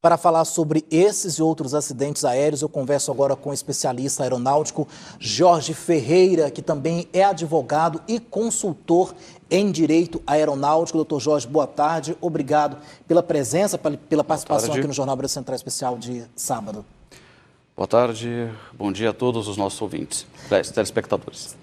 Para falar sobre esses e outros acidentes aéreos, eu converso agora com o especialista aeronáutico Jorge Ferreira, que também é advogado e consultor em direito aeronáutico. Doutor Jorge, boa tarde. Obrigado pela presença, pela participação aqui no Jornal Brasil Central Especial de sábado. Boa tarde, bom dia a todos os nossos ouvintes, telespectadores.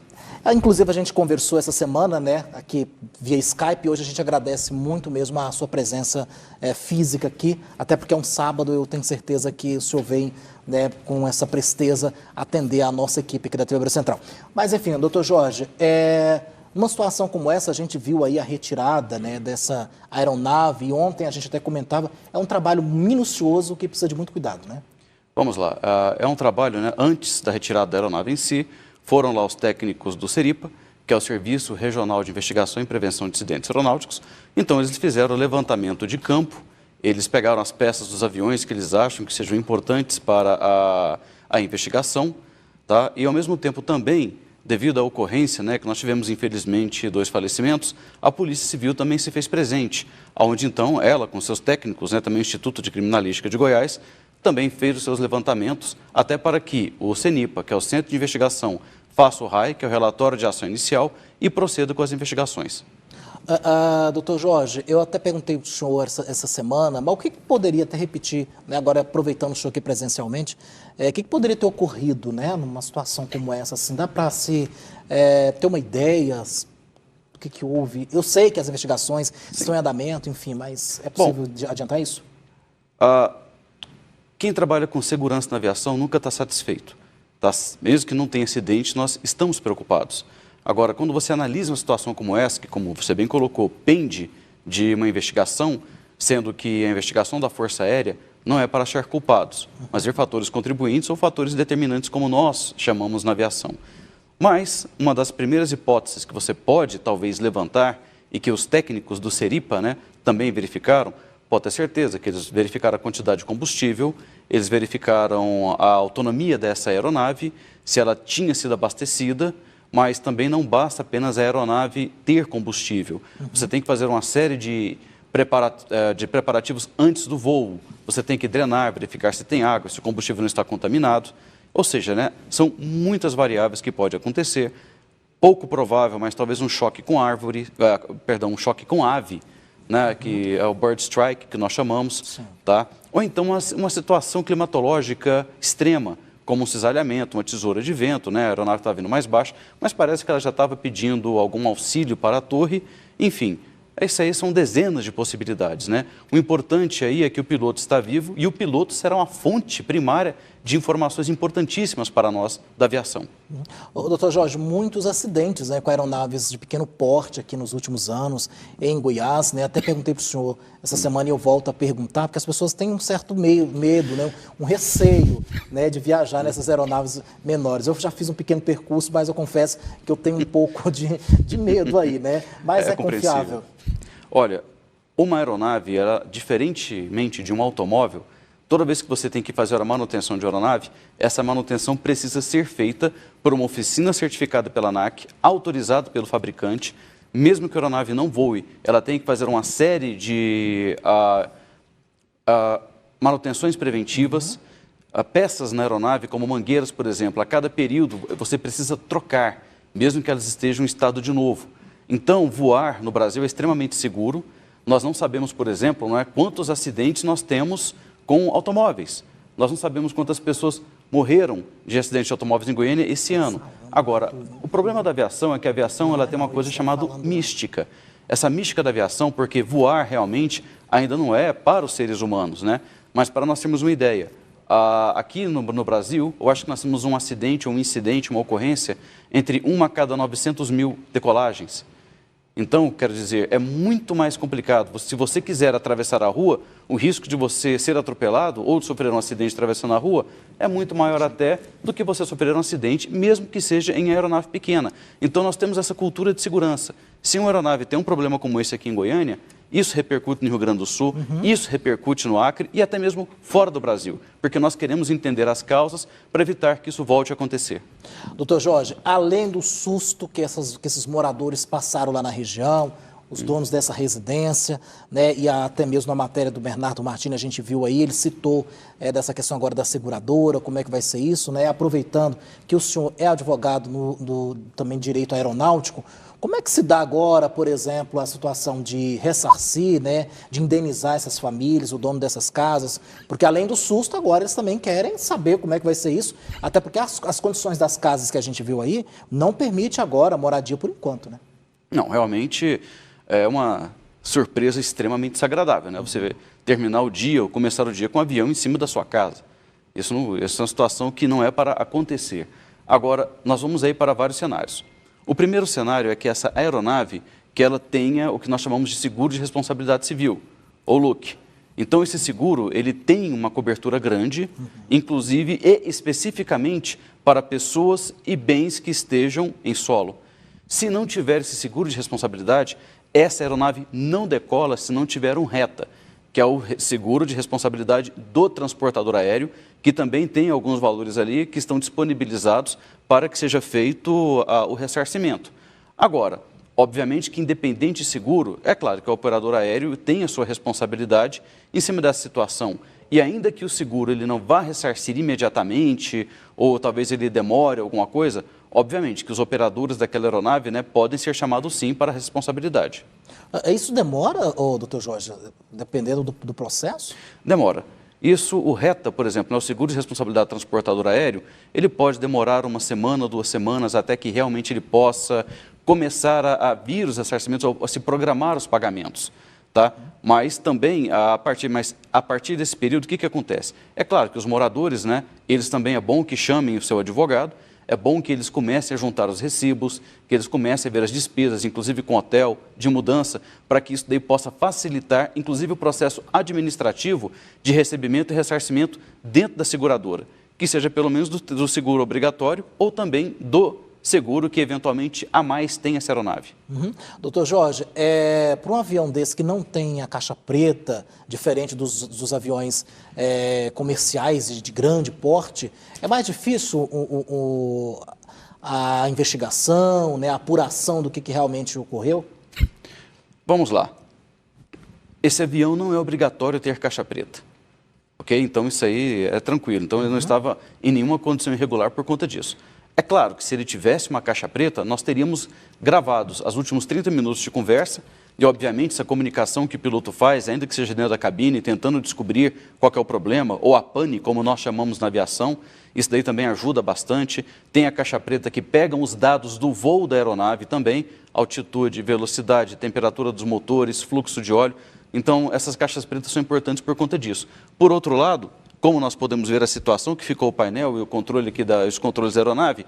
Inclusive, a gente conversou essa semana, né, aqui via Skype, e hoje a gente agradece muito mesmo a sua presença física aqui, até porque é um sábado, eu tenho certeza que o senhor vem, né, com essa presteza atender a nossa equipe aqui da TV Brasil Central. Mas, enfim, doutor Jorge, numa situação como essa, a gente viu aí a retirada, né, dessa aeronave, e ontem a gente até comentava, é um trabalho minucioso que precisa de muito cuidado, né? Vamos lá, é um trabalho, né, antes da retirada da aeronave em si, foram lá os técnicos do SERIPA, que é o Serviço Regional de Investigação e Prevenção de Incidentes Aeronáuticos. Então, eles fizeram o levantamento de campo, eles pegaram as peças dos aviões que eles acham que sejam importantes para a investigação, tá? E, ao mesmo tempo, também, devido à ocorrência, né, que nós tivemos, infelizmente, 2 falecimentos, a Polícia Civil também se fez presente, onde, então, ela, com seus técnicos, né, também o Instituto de Criminalística de Goiás, também fez os seus levantamentos, até para que o CENIPA, que é o Centro de Investigação, faça o RAI, que é o relatório de ação inicial, e proceda com as investigações. Doutor Jorge, eu até perguntei para o senhor essa semana, mas o que poderia até repetir, né, agora aproveitando o senhor aqui presencialmente, o que poderia ter ocorrido, né, numa situação como essa? Assim, dá para se ter uma ideia do que houve? Eu sei que as investigações estão em andamento, enfim, mas é possível adiantar isso? Quem trabalha com segurança na aviação nunca está satisfeito. Tá? Mesmo que não tenha acidente, nós estamos preocupados. Agora, quando você analisa uma situação como essa, que, como você bem colocou, pende de uma investigação, sendo que a investigação da Força Aérea não é para achar culpados, mas ver fatores contribuintes ou fatores determinantes, como nós chamamos na aviação. Mas, uma das primeiras hipóteses que você pode, talvez, levantar, e que os técnicos do SERIPA, né, também verificaram, pode ter certeza que eles verificaram a quantidade de combustível, eles verificaram a autonomia dessa aeronave, se ela tinha sido abastecida, mas também não basta apenas a aeronave ter combustível. Você tem que fazer uma série de preparativos antes do voo. Você tem que drenar, verificar se tem água, se o combustível não está contaminado. Ou seja, né, são muitas variáveis que podem acontecer. Pouco provável, mas talvez um choque com um choque com ave, né, que é o bird strike, que nós chamamos, tá? Ou então uma situação climatológica extrema, como um cisalhamento, uma tesoura de vento, né? A aeronave estava vindo mais baixa, mas parece que ela já estava pedindo algum auxílio para a torre. Enfim, isso aí são dezenas de possibilidades, né? O importante aí é que o piloto está vivo e o piloto será uma fonte primária de informações importantíssimas para nós da aviação. Doutor Jorge, muitos acidentes, né, com aeronaves de pequeno porte aqui nos últimos anos, em Goiás, né? Até perguntei para o senhor essa semana e eu volto a perguntar, porque as pessoas têm um certo medo, né, um receio, né, de viajar nessas aeronaves menores. Eu já fiz um pequeno percurso, mas eu confesso que eu tenho um pouco de medo aí, né? Mas é confiável. Olha, uma aeronave, ela, diferentemente de um automóvel, toda vez que você tem que fazer a manutenção de aeronave, essa manutenção precisa ser feita por uma oficina certificada pela ANAC, autorizada pelo fabricante. Mesmo que a aeronave não voe, ela tem que fazer uma série de manutenções preventivas. Peças na aeronave, como mangueiras, por exemplo, a cada período você precisa trocar, mesmo que elas estejam em estado de novo. Então, voar no Brasil é extremamente seguro. Nós não sabemos, por exemplo, não é, quantos acidentes nós temos com automóveis. Nós não sabemos quantas pessoas morreram de acidentes de automóveis em Goiânia esse ano. Agora, o problema da aviação é que a aviação ela tem uma coisa chamada mística. Essa mística da aviação, porque voar realmente ainda não é para os seres humanos, né? Mas para nós termos uma ideia, aqui no Brasil, eu acho que nós temos um acidente, um incidente, uma ocorrência entre 1 a cada 900 mil decolagens. Então, quero dizer, é muito mais complicado. Se você quiser atravessar a rua, o risco de você ser atropelado ou de sofrer um acidente atravessando a rua é muito maior até do que você sofrer um acidente, mesmo que seja em aeronave pequena. Então, nós temos essa cultura de segurança. Se uma aeronave tem um problema como esse aqui em Goiânia, isso repercute no Rio Grande do Sul, isso repercute no Acre e até mesmo fora do Brasil, porque nós queremos entender as causas para evitar que isso volte a acontecer. Doutor Jorge, além do susto que esses moradores passaram lá na região, os donos dessa residência, né? E até mesmo na matéria do Bernardo Martins a gente viu aí, ele citou dessa questão agora da seguradora, como é que vai ser isso, né? Aproveitando que o senhor é advogado também direito aeronáutico, como é que se dá agora, por exemplo, a situação de ressarcir, né, de indenizar essas famílias, o dono dessas casas? Porque além do susto, agora eles também querem saber como é que vai ser isso, até porque as condições das casas que a gente viu aí não permite agora a moradia por enquanto, né? Não, realmente é uma surpresa extremamente desagradável, né? Você terminar o dia ou começar o dia com um avião em cima da sua casa. Isso é uma situação que não é para acontecer. Agora, nós vamos aí para vários cenários. O primeiro cenário é que essa aeronave, que ela tenha o que nós chamamos de seguro de responsabilidade civil, ou LUC. Então, esse seguro, ele tem uma cobertura grande, inclusive e especificamente para pessoas e bens que estejam em solo. Se não tiver esse seguro de responsabilidade, essa aeronave não decola se não tiver um RETA, que é o seguro de responsabilidade do transportador aéreo, que também tem alguns valores ali que estão disponibilizados para que seja feito o ressarcimento. Agora, obviamente que independente de seguro, é claro que o operador aéreo tem a sua responsabilidade em cima dessa situação. E ainda que o seguro ele não vá ressarcir imediatamente, ou talvez ele demore alguma coisa, obviamente que os operadores daquela aeronave, né, podem ser chamados sim para a responsabilidade. Isso demora, doutor Jorge, dependendo do processo? Demora. Isso, o RETA, por exemplo, né, o seguro de responsabilidade do transportador aéreo, ele pode demorar uma semana, 2 semanas, até que realmente ele possa começar a vir os ressarcimentos, ou a se programar os pagamentos. Tá? Mas também, a partir desse período, o que acontece? É claro que os moradores, né, eles também é bom que chamem o seu advogado, é bom que eles comecem a juntar os recibos, que eles comecem a ver as despesas, inclusive com hotel, de mudança, para que isso daí possa facilitar, inclusive, o processo administrativo de recebimento e ressarcimento dentro da seguradora, que seja pelo menos do seguro obrigatório ou também do seguro que eventualmente a mais tem essa aeronave. Doutor Jorge, para um avião desse que não tem a caixa preta, diferente dos aviões comerciais de grande porte, é mais difícil a investigação, né, a apuração do que realmente ocorreu? Vamos lá. Esse avião não é obrigatório ter caixa preta. Ok? Então isso aí é tranquilo. Então ele não estava em nenhuma condição irregular por conta disso. É claro que se ele tivesse uma caixa preta, nós teríamos gravados os últimos 30 minutos de conversa e, obviamente, essa comunicação que o piloto faz, ainda que seja dentro da cabine, tentando descobrir qual que é o problema, ou a pane, como nós chamamos na aviação, isso daí também ajuda bastante. Tem a caixa preta que pega os dados do voo da aeronave também, altitude, velocidade, temperatura dos motores, fluxo de óleo. Então, essas caixas pretas são importantes por conta disso. Por outro lado, como nós podemos ver a situação que ficou o painel e o controle aqui dos controles da aeronave,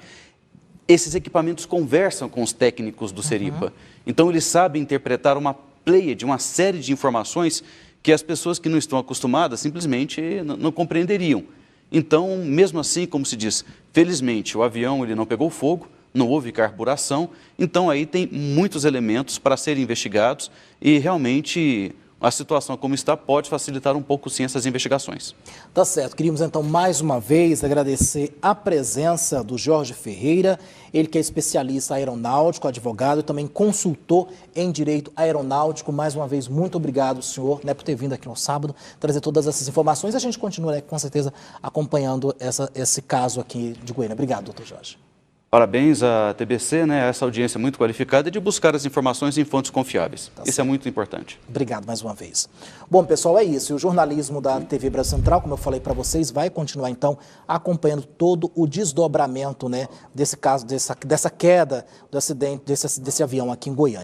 esses equipamentos conversam com os técnicos do Seripa. Então, eles sabem interpretar uma pleiade, uma série de informações que as pessoas que não estão acostumadas simplesmente não compreenderiam. Então, mesmo assim, como se diz, felizmente o avião ele não pegou fogo, não houve carburação, então aí tem muitos elementos para serem investigados e realmente a situação como está pode facilitar um pouco sim essas investigações. Tá certo. Queríamos então mais uma vez agradecer a presença do Jorge Ferreira, ele que é especialista aeronáutico, advogado e também consultor em direito aeronáutico. Mais uma vez, muito obrigado, senhor, né, por ter vindo aqui no sábado, trazer todas essas informações. A gente continua, né, com certeza, acompanhando esse caso aqui de Goiânia. Obrigado, doutor Jorge. Parabéns à TBC, né, essa audiência muito qualificada de buscar as informações em fontes confiáveis. Tá, isso é muito importante. Obrigado mais uma vez. Bom, pessoal, é isso. E o jornalismo da TV Brasil Central, como eu falei para vocês, vai continuar, então, acompanhando todo o desdobramento, né, desse caso, dessa queda do acidente, desse avião aqui em Goiânia.